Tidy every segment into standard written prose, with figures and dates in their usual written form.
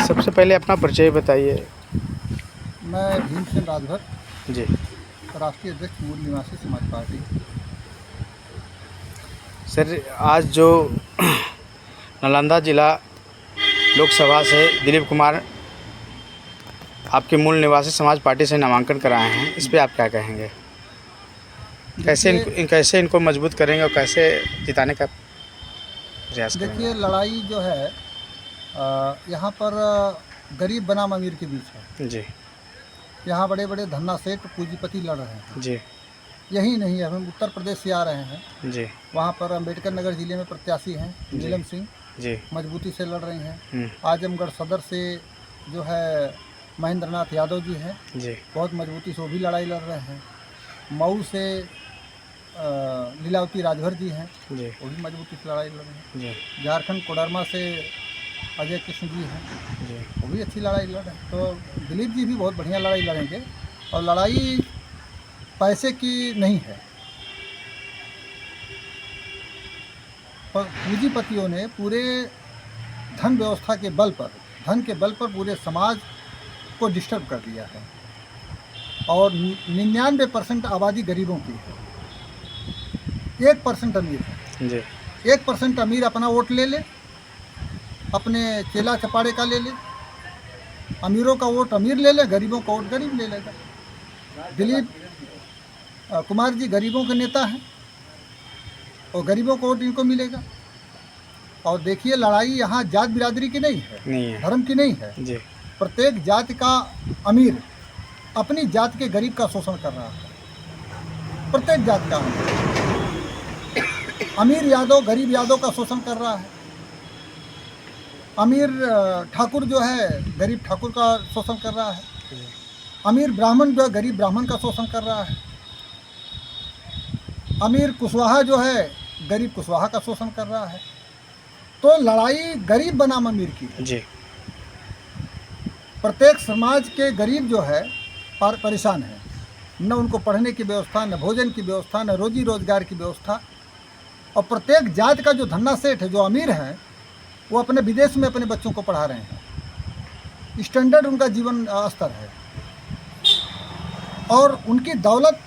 सबसे पहले अपना परिचय बताइए। मैं भीम सिंह राजभर, जी राष्ट्रीय अध्यक्ष मूल निवासी समाज पार्टी। सर, आज जो नालंदा जिला लोकसभा से दिलीप कुमार आपके मूल निवासी समाज पार्टी से नामांकन कराए हैं, इस पे आप क्या कहेंगे? कैसे इनको मजबूत करेंगे और कैसे जिताने का प्रयास करेंगे? देखिए, लड़ाई जो है यहाँ पर गरीब बनाम अमीर के बीच है। जी यहाँ बड़े बड़े धन्ना सेठ पूंजीपति लड़ रहे हैं। जी यही नहीं है, हम उत्तर प्रदेश से आ रहे हैं। जी वहाँ पर अम्बेडकर नगर जिले में प्रत्याशी हैं नीलम सिंह, जी मजबूती से लड़ रही हैं। आजमगढ़ सदर से जो है महेंद्रनाथ यादव जी हैं, जी बहुत मजबूती से वो भी लड़ाई लड़ रहे हैं। मऊ से लीलावती राजभर जी हैं, जी वो भी मजबूती से लड़ाई लड़ रहे हैं। जी झारखंड कोडरमा से अजय कृष्ण जी हैं, जी वो भी अच्छी लड़ाई लड़ रहे हैं। तो दिलीप जी भी बहुत बढ़िया लड़ाई लड़ेंगे। और लड़ाई पैसे की नहीं है, पर पूंजीपतियों ने पूरे धन व्यवस्था के बल पर, धन के बल पर पूरे समाज को डिस्टर्ब कर दिया है। और 99% आबादी गरीबों की है, 1% अमीर है। जी 1% अमीर अपना वोट ले ले, अपने चेला चपाड़े का ले ले। अमीरों का वोट अमीर ले ले, गरीबों का वोट गरीब ले लेगा। दिलीप कुमार जी गरीबों के नेता हैं और गरीबों का वोट इनको मिलेगा। और देखिए, लड़ाई यहाँ जात बिरादरी की नहीं है, धर्म की नहीं है। जी प्रत्येक जाति का अमीर अपनी जात के गरीब का शोषण कर रहा है। प्रत्येक जात का अमीर यादव गरीब यादव का शोषण कर रहा है। अमीर ठाकुर जो है गरीब ठाकुर का शोषण कर रहा है। अमीर ब्राह्मण जो है गरीब ब्राह्मण का शोषण कर रहा है। अमीर कुशवाहा जो है गरीब कुशवाहा का शोषण कर रहा है। तो लड़ाई गरीब बनाम अमीर की है। जी प्रत्येक समाज के गरीब जो है परेशान है, न उनको पढ़ने की व्यवस्था, न भोजन की व्यवस्था, न रोजी रोजगार की व्यवस्था। और प्रत्येक जात का जो धन्ना सेठ है, जो अमीर है, वो अपने विदेश में अपने बच्चों को पढ़ा रहे हैं। स्टैंडर्ड उनका जीवन स्तर है और उनकी दौलत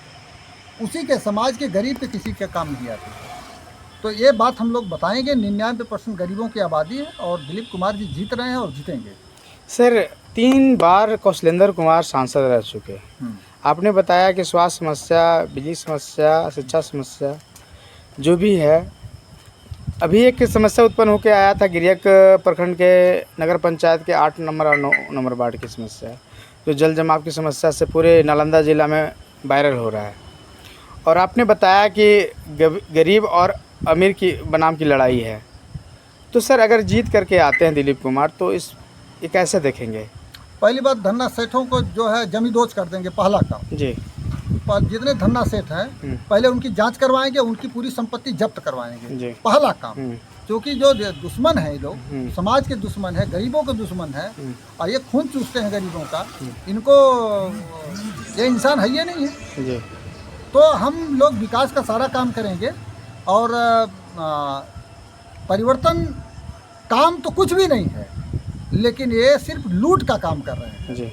उसी के समाज के गरीब के किसी के काम नहीं आती। तो ये बात हम लोग बताएंगे। 99% गरीबों की आबादी है और दिलीप कुमार जी जीत रहे हैं और जीतेंगे। सर, 3 बार कौशलेंद्र कुमार सांसद रह चुके हैं। आपने बताया कि स्वास्थ्य समस्या, बिजली समस्या, शिक्षा समस्या जो भी है, अभी एक समस्या उत्पन्न होकर आया था गिरियक प्रखंड के नगर पंचायत के 8 नंबर और 9 नंबर वार्ड की समस्या, जो जल जमाव की समस्या से पूरे नालंदा जिला में वायरल हो रहा है। और आपने बताया कि गरीब और अमीर की बनाम की लड़ाई है। तो सर, अगर जीत करके आते हैं दिलीप कुमार, तो ये कैसे देखेंगे? पहली बात, धन्ना सेठों को जो है जमींदोज कर देंगे, पहला काम। जी पर जितने धन्ना सेठ हैं पहले उनकी जांच करवाएंगे, उनकी पूरी संपत्ति जब्त करवाएंगे, पहला काम। क्योंकि जो दुश्मन है, ये लोग समाज के दुश्मन है, गरीबों के दुश्मन है और ये खून चूसते हैं गरीबों का। इनको ये इंसान है ये नहीं है। जी तो हम लोग विकास का सारा काम करेंगे और परिवर्तन काम तो कुछ भी नहीं है, लेकिन ये सिर्फ लूट का काम कर रहे हैं। जी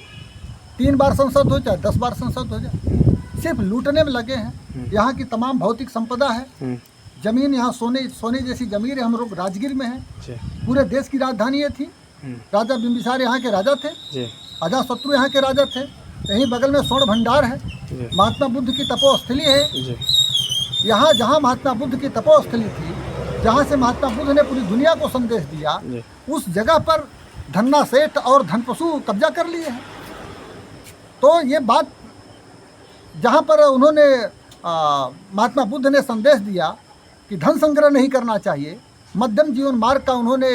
3 बार संसद हो चाहे 10 बार संसद हो जाए, सिर्फ लूटने में लगे हैं। यहाँ की तमाम भौतिक संपदा है, जमीन यहाँ सोने जैसी जमीन है। हम लोग राजगीर में हैं, पूरे देश की राजधानी ये थी। राजा बिंबिसार यहाँ के राजा थे, अजातशत्रु यहाँ के राजा थे। यहीं बगल में स्वर्ण भंडार है, महात्मा बुद्ध की तपोस्थली है। यहाँ जहाँ महात्मा बुद्ध की तपोस्थली थी, जहाँ से महात्मा बुद्ध ने पूरी दुनिया को संदेश दिया, उस जगह पर धन्ना सेठ और धनपशु कब्जा कर लिए हैं। तो ये बात जहाँ पर उन्होंने महात्मा बुद्ध ने संदेश दिया कि धन संग्रह नहीं करना चाहिए, मध्यम जीवन मार्ग का उन्होंने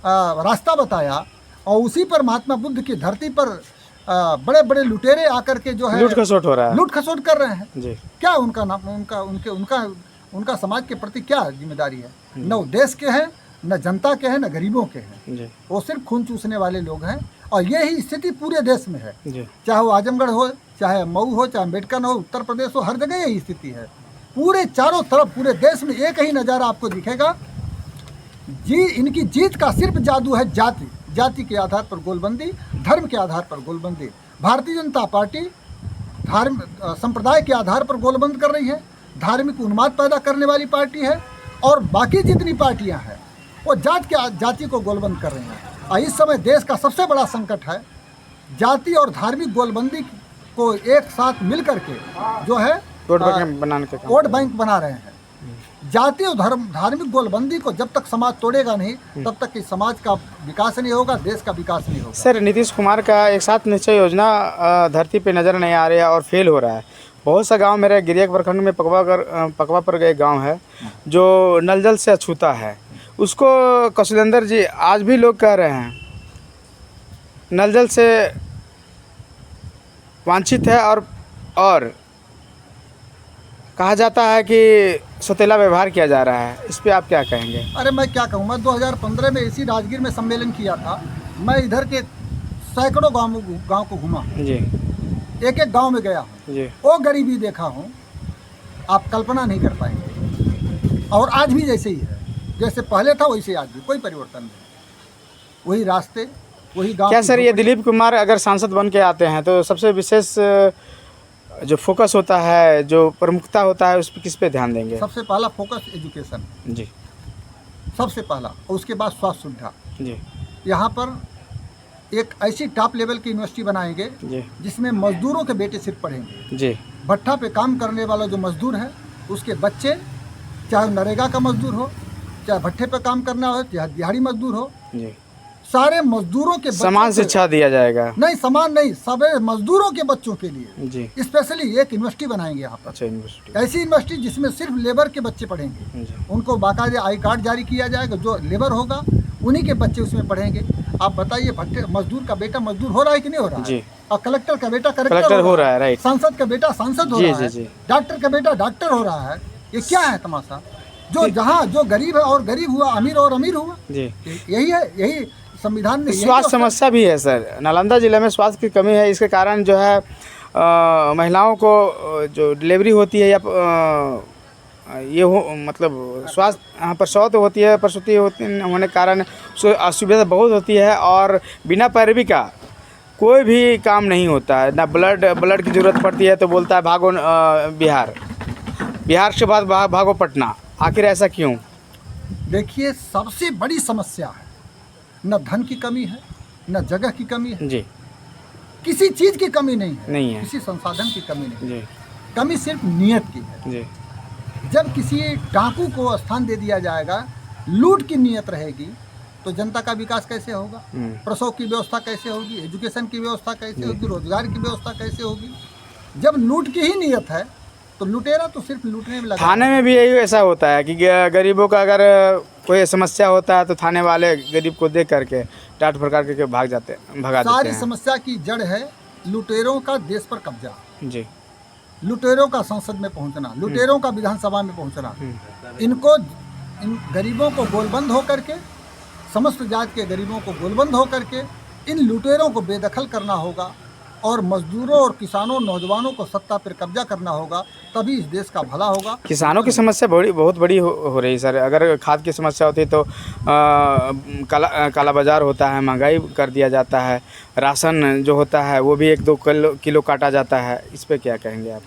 रास्ता बताया, और उसी पर महात्मा बुद्ध की धरती पर बड़े बड़े लुटेरे आकर के जो है लूट खसोट हो रहा है, लूट खसोट कर रहे हैं। जी क्या उनका नाम, उनका समाज के प्रति क्या जिम्मेदारी है? न वो देश के हैं, न जनता के हैं, न गरीबों के हैं। वो सिर्फ खून चूसने वाले लोग हैं। और यही स्थिति पूरे देश में है, चाहे वो आजमगढ़ हो, चाहे मऊ हो, चाहे अम्बेडकर हो, उत्तर प्रदेश हो, हर जगह यही स्थिति है। पूरे चारों तरफ पूरे देश में एक ही नज़ारा आपको दिखेगा। इनकी जीत का सिर्फ जादू है जाति, जाति के आधार पर गोलबंदी, धर्म के आधार पर गोलबंदी। भारतीय जनता पार्टी धार्मिक संप्रदाय के आधार पर गोलबंद कर रही है, धार्मिक उन्माद पैदा करने वाली पार्टी है, और बाकी जितनी पार्टियां हैं वो जाति को गोलबंद कर रही हैं। और इस समय देश का सबसे बड़ा संकट है जाति और धार्मिक गोलबंदी को एक साथ मिल करके जो है वोट बैंक बनाने के वोट बैंक बना रहे हैं। जाति और धार्मिक गोलबंदी को जब तक समाज तोड़ेगा नहीं, तब तक इस समाज का विकास नहीं होगा, देश का विकास नहीं होगा। सर, नीतीश कुमार का एक साथ निश्चय योजना धरती पे नज़र नहीं आ रही है और फेल हो रहा है। बहुत सा गांव, मेरे गिरियक प्रखंड में पकवा पर गए गांव है जो नल जल से अछूता है, उसको कौशलेंद्र जी आज भी लोग कह रहे हैं नल जल से वांछित है, और कहा जाता है कि सौतेला व्यवहार किया जा रहा है। इस पे आप क्या कहेंगे? अरे मैं क्या कहूँ, मैं 2015 में इसी राजगीर में सम्मेलन किया था। मैं इधर के सैकड़ों गांव को घूमा, जी, एक एक गांव में गया हूँ, जी, वो गरीबी देखा हूँ, आप कल्पना नहीं कर पाएंगे। और आज भी जैसे ही है, जैसे पहले था वैसे आज भी, कोई परिवर्तन नहीं, वही रास्ते, वही गाँव। क्या सर, ये दिलीप कुमार अगर सांसद बन के आते हैं तो सबसे विशेष जो फोकस होता है, जो प्रमुखता होता है, उस पर किस पे ध्यान देंगे? सबसे पहला फोकस एजुकेशन, जी, सबसे पहला, और उसके बाद स्वास्थ्य सुविधा। जी, यहाँ पर एक ऐसी टॉप लेवल की यूनिवर्सिटी बनाएंगे जी, जिसमें मजदूरों के बेटे सिर्फ पढ़ेंगे। जी, भट्ठा पे काम करने वाला जो मजदूर है उसके बच्चे, चाहे नरेगा का मजदूर हो, चाहे भट्ठे पे काम करना हो, चाहे दिहाड़ी मजदूर हो, जी, सारे मजदूरों के समान शिक्षा दिया जाएगा। नहीं, समान नहीं, सब मजदूरों के बच्चों के लिए जी, स्पेशली एक यूनिवर्सिटी बनाएंगे यहाँ पर। अच्छा, यूनिवर्सिटी, ऐसी यूनिवर्सिटी जिसमें सिर्फ लेबर के बच्चे पढ़ेंगे, जी, उनको बाकायदा आई कार्ड जारी किया जाएगा, जो लेबर होगा उन्हीं के बच्चे उसमें पढ़ेंगे। आप बताइए, भट्टे मजदूर का बेटा मजदूर हो रहा है कि नहीं हो रहा है? जी, और कलेक्टर का बेटा कलेक्टर हो रहा है, राइट, सांसद का बेटा सांसद हो जी, रहा है, जी, जी, डॉक्टर का बेटा डॉक्टर हो रहा है। ये क्या है तमाशा? जो जहाँ जो गरीब है और गरीब हुआ, अमीर और अमीर हुआ, जी। यही है, यही संविधान में। स्वास्थ्य समस्या भी है सर, नालंदा जिले में स्वास्थ्य की कमी है। इसके कारण जो है महिलाओं को जो डिलीवरी होती है या ये हो, मतलब स्वास्थ्य यहाँ पर तो होती है, प्रसूति होने के कारण असुविधा बहुत होती है, और बिना पैरवी का कोई भी काम नहीं होता है। ना ब्लड की ज़रूरत पड़ती है तो बोलता है भागो बिहार के बाद भागो पटना। आखिर ऐसा क्यों? देखिए, सबसे बड़ी समस्या है, न धन की कमी है, न जगह की कमी है, जी, किसी चीज़ की कमी नहीं है, नहीं है, किसी संसाधन की कमी नहीं है, जी, कमी सिर्फ नियत की है। जी, जब किसी डाकू को स्थान दे दिया जाएगा, लूट की नियत रहेगी, तो जनता का विकास कैसे होगा? प्रसव की व्यवस्था कैसे होगी? एजुकेशन की व्यवस्था कैसे होगी? रोजगार की व्यवस्था कैसे होगी? जब लूट की ही नियत है तो लुटेरा तो सिर्फ लूटने में लगा। थाने में भी यही ऐसा होता है कि गरीबों का अगर कोई समस्या होता है तो थाने वाले गरीब को देख करके डांट फटकार करके भगा देते सारी हैं। समस्या की जड़ है लुटेरों का देश पर कब्जा, जी, लुटेरों का संसद में पहुंचना, लुटेरों का विधानसभा में पहुंचना। इनको, इन गरीबों को गोलबंद होकर के, समस्त जात के गरीबों को गोलबंद होकर के इन लुटेरों को बेदखल करना होगा, और मजदूरों और किसानों, नौजवानों को सत्ता पर कब्जा करना होगा, तभी इस देश का भला होगा। किसानों की समस्या बहुत बड़ी हो रही सर। अगर खाद की समस्या होती तो काला बाजार होता है, महंगाई कर दिया जाता है, राशन जो होता है वो भी 1-2 किलो काटा जाता है। इस पे क्या कहेंगे आप?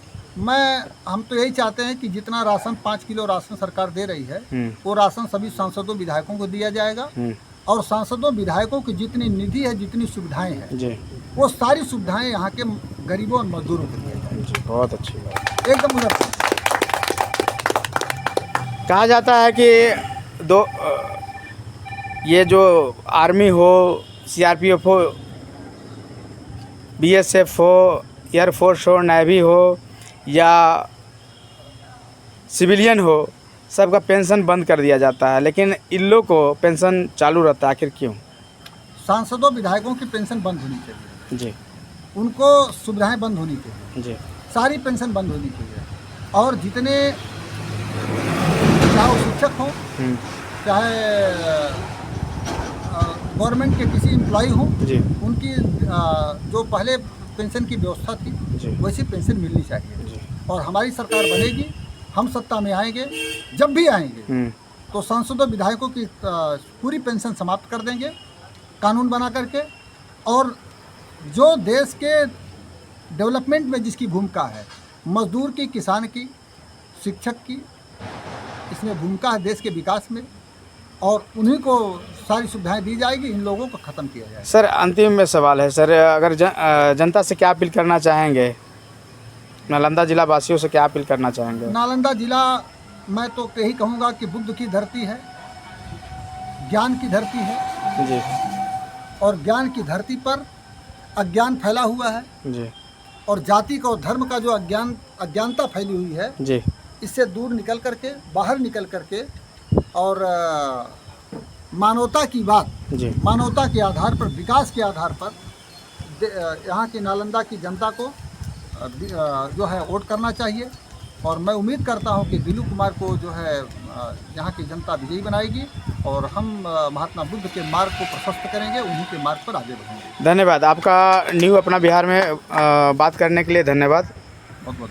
हम तो यही चाहते हैं कि जितना राशन 5 किलो राशन सरकार दे रही है, वो राशन सभी सांसदों विधायकों को दिया जाएगा, और सांसदों विधायकों की जितनी निधि है, जितनी सुविधाएं हैं जी, वो सारी सुविधाएं यहाँ के गरीबों और मजदूरों को दी जाएंगी। बहुत अच्छी बात। एकदम उधर कहा जाता है कि ये जो आर्मी हो, CRPF हो, BSF हो, एयरफोर्स हो, नेवी हो या सिविलियन हो, सबका पेंशन बंद कर दिया जाता है, लेकिन इन लोग को पेंशन चालू रहता है। आखिर क्यों? सांसदों विधायकों की पेंशन बंद होनी चाहिए जी, उनको सुविधाएं बंद होनी चाहिए जी, सारी पेंशन बंद होनी चाहिए, और जितने, चाहे वो शिक्षक हों, चाहे गवर्नमेंट के किसी एम्प्लॉय हों, उनकी जो पहले पेंशन की व्यवस्था थी वैसी पेंशन मिलनी चाहिए। और हमारी सरकार बनेगी, हम सत्ता में आएंगे, जब भी आएंगे तो सांसदों विधायकों की पूरी पेंशन समाप्त कर देंगे, कानून बना करके, और जो देश के डेवलपमेंट में जिसकी भूमिका है, मजदूर की, किसान की, शिक्षक की, इसमें भूमिका है देश के विकास में, और उन्हीं को सारी सुविधाएं दी जाएगी, इन लोगों को ख़त्म किया जाएगा। सर अंतिम में सवाल है सर, अगर जनता से क्या अपील करना चाहेंगे, नालंदा जिला वासियों से क्या अपील करना चाहेंगे? नालंदा जिला, मैं तो यही कहूँगा कि बुद्ध की धरती है, ज्ञान की धरती है, जी और ज्ञान की धरती पर अज्ञान फैला हुआ है, जी और जाति का और धर्म का जो अज्ञानता फैली हुई है, जी इससे दूर निकल करके, बाहर निकल करके, और मानवता की बात, जी मानवता के आधार पर, विकास के आधार पर यहाँ की नालंदा की जनता को जो है वोट करना चाहिए। और मैं उम्मीद करता हूँ कि दिलीप कुमार को जो है यहाँ की जनता विजयी बनाएगी, और हम महात्मा बुद्ध के मार्ग को प्रशस्त करेंगे, उन्हीं के मार्ग पर आगे बढ़ेंगे। धन्यवाद आपका न्यू अपना बिहार में बात करने के लिए, धन्यवाद। बहुत बहुत